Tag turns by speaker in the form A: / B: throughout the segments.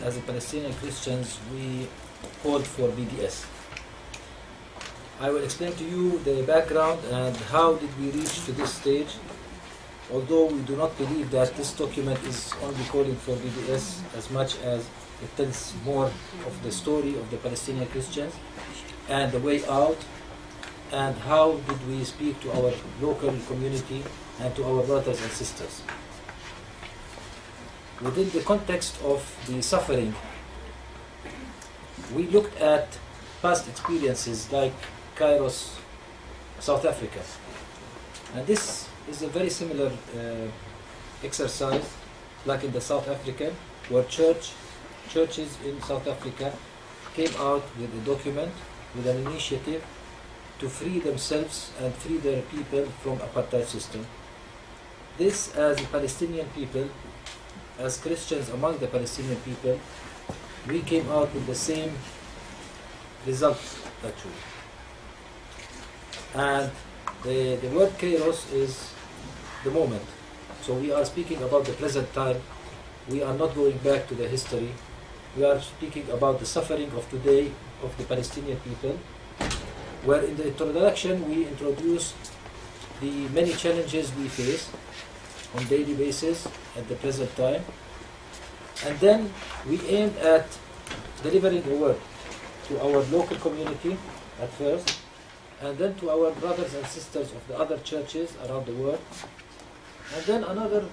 A: as a Palestinian Christians, we called for BDS. I will explain to you the background and how did we reach to this stage, although we do not believe that this document is only calling for BDS as much as it tells more of the story of the Palestinian Christians and the way out, and how did we speak to our local community and to our brothers and sisters. Within the context of the suffering, we looked at past experiences like Kairos, South Africa. And this is a very similar exercise like in the South African, where churches in South Africa came out with a document, with an initiative to free themselves and free their people from apartheid system. This, as Palestinian people, as Christians among the Palestinian people, we came out with the same result actually. And the word Kairos is the moment. So we are speaking about the present time. We are not going back to the history. We are speaking about the suffering of today of the Palestinian people, where in the introduction we introduced the many challenges we face on daily basis at the present time, and then we aimed at delivering a word to our local community at first, and then to our brothers and sisters of the other churches around the world, and then another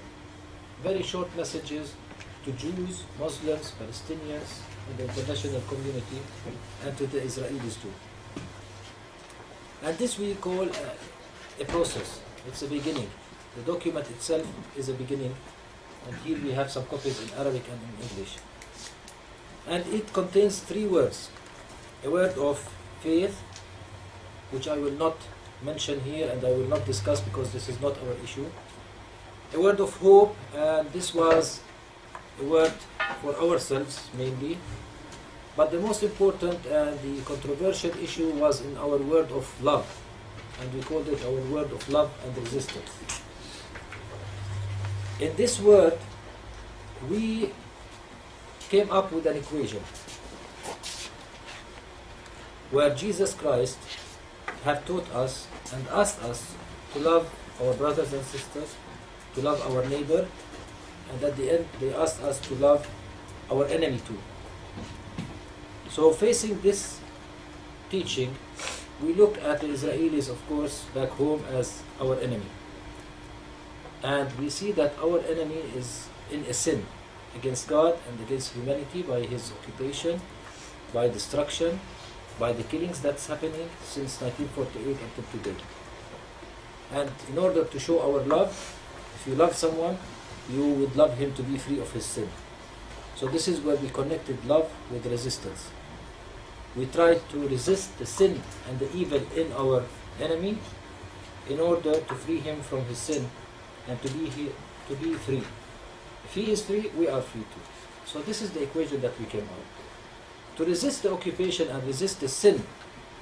A: very short messages to Jews, Muslims, Palestinians, and the international community, and to the Israelis too. And this we call a process. It's a beginning. The document itself is a beginning, and here we have some copies in Arabic and in English. And it contains 3 words. A word of faith, which I will not mention here and I will not discuss because this is not our issue. A word of hope, and this was a word for ourselves mainly. But the most important and the controversial issue was in our word of love, and we called it our word of love and resistance. In this word, we came up with an equation where Jesus Christ have taught us and asked us to love our brothers and sisters, to love our neighbor, and at the end they asked us to love our enemy too. So facing this teaching, we look at the Israelis, of course, back home as our enemy. And we see that our enemy is in a sin against God and against humanity by his occupation, by destruction, by the killings that's happening since 1948 until today. And in order to show our love, if you love someone, you would love him to be free of his sin. So this is where we connected love with resistance. We try to resist the sin and the evil in our enemy in order to free him from his sin and to be free. If he is free, we are free too. So this is the equation that we came out. To resist the occupation and resist the sin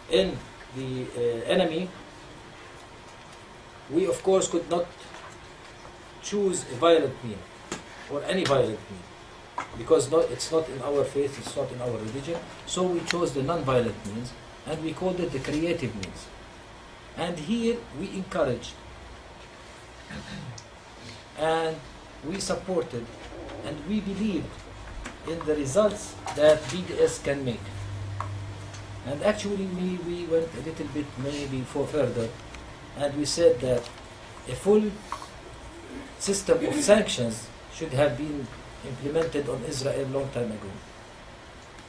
A: in the enemy, we of course could not choose a violent mean or any violent mean, because it's not in our faith, it's not in our religion. So we chose the non-violent means, and we called it the creative means. And here we encouraged and we supported and we believed in the results that BDS can make. And actually we went a little bit maybe further, and we said that a full system of sanctions should have been implemented on Israel long time ago.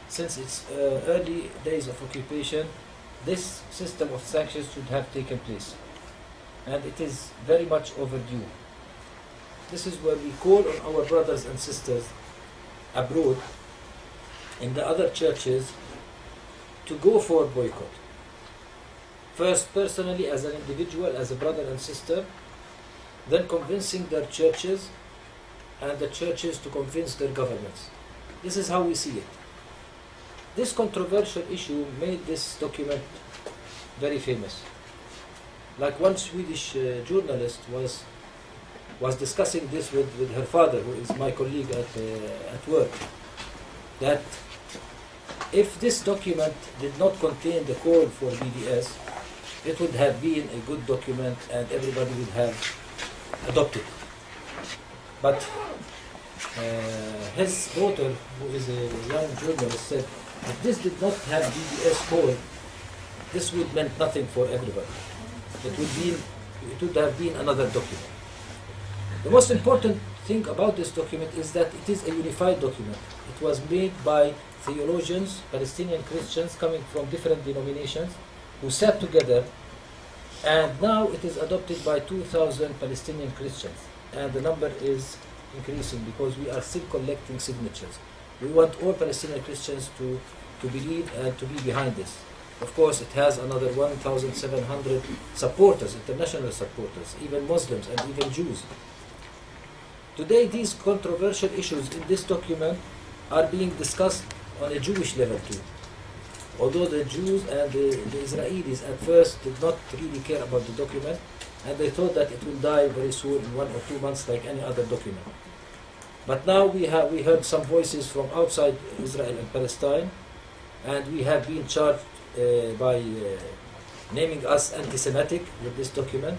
A: Since its early days of occupation, this system of sanctions should have taken place, and it is very much overdue. This is where we call on our brothers and sisters abroad in the other churches to go for boycott. First personally as an individual, as a brother and sister, then convincing their churches, and the churches to convince their governments. This is how we see it. This controversial issue made this document very famous. Like one Swedish journalist was discussing this with her father, who is my colleague at work. that if this document did not contain the call for BDS, it would have been a good document and everybody would have adopted it. But his daughter, who is a young journalist, said if this did not have BDS call, this would meant nothing for everybody. It would have been another document. The most important thing about this document is that it is a unified document. It was made by theologians, Palestinian Christians coming from different denominations, who sat together, and now it is adopted by 2,000 Palestinian Christians, and the number is increasing because we are still collecting signatures. We want all Palestinian Christians to believe and to be behind this. Of course, it has another 1,700 supporters, international supporters, even Muslims and even Jews. Today, these controversial issues in this document are being discussed on a Jewish level too. Although the Jews and the Israelis at first did not really care about the document, and they thought that it will die very soon in 1 or 2 months like any other document. But now we heard some voices from outside Israel and Palestine, and we have been charged by naming us anti-Semitic with this document.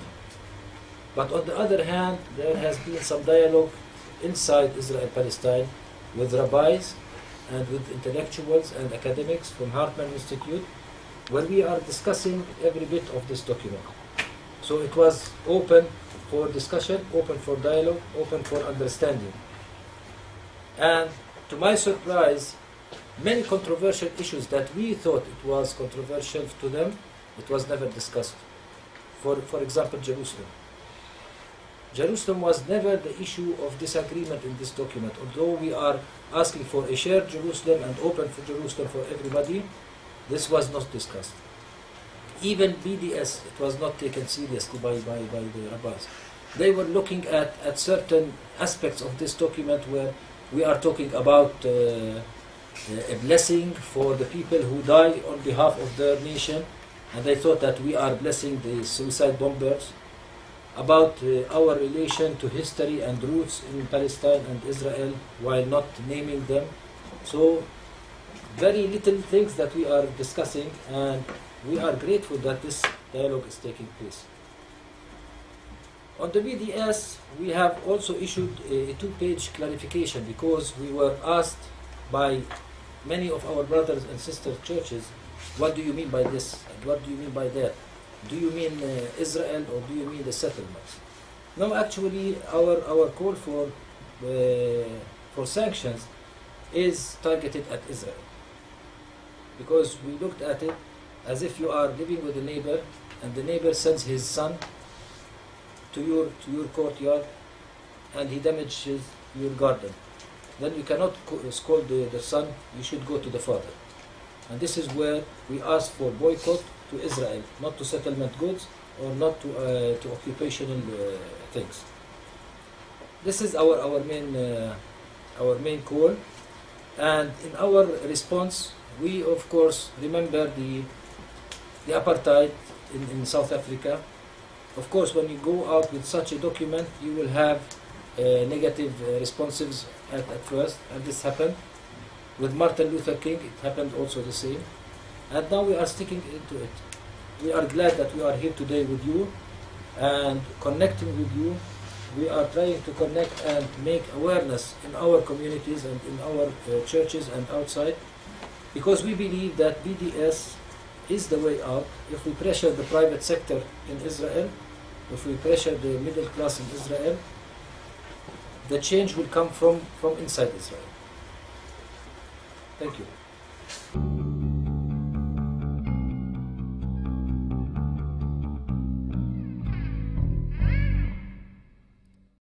A: But on the other hand, there has been some dialogue inside Israel and Palestine with rabbis and with intellectuals and academics from Hartman Institute, where we are discussing every bit of this document. So it was open for discussion, open for dialogue, open for understanding. And to my surprise, many controversial issues that we thought it was controversial to them, it was never discussed. For example, Jerusalem. Jerusalem was never the issue of disagreement in this document. Although we are asking for a shared Jerusalem and open for Jerusalem for everybody, this was not discussed. Even BDS, it was not taken seriously by the rabbis. They were looking at certain aspects of this document where we are talking about a blessing for the people who die on behalf of their nation, and they thought that we are blessing the suicide bombers, about our relation to history and roots in Palestine and Israel while not naming them. So very little things that we are discussing, and we are grateful that this dialogue is taking place. On the BDS, we have also issued a 2-page clarification because we were asked by many of our brothers and sisters churches, what do you mean by this and what do you mean by that? Do you mean Israel or do you mean the settlements? No, actually, our call for sanctions is targeted at Israel, because we looked at it as if you are living with a neighbor and the neighbor sends his son to your courtyard and he damages your garden. Then you cannot scold the son, you should go to the father. And this is where we ask for boycott to Israel, not to settlement goods or not to occupational things. This is our main call, and in our response, we of course remember the apartheid in South Africa. Of course, when you go out with such a document, you will have negative responses at first, and this happened. With Martin Luther King, it happened also the same. And now we are sticking into it. We are glad that we are here today with you and connecting with you. We are trying to connect and make awareness in our communities and in our churches and outside, because we believe that BDS is the way out. If we pressure the private sector in Israel, if we pressure the middle class in Israel, the change will come from inside Israel. Thank you.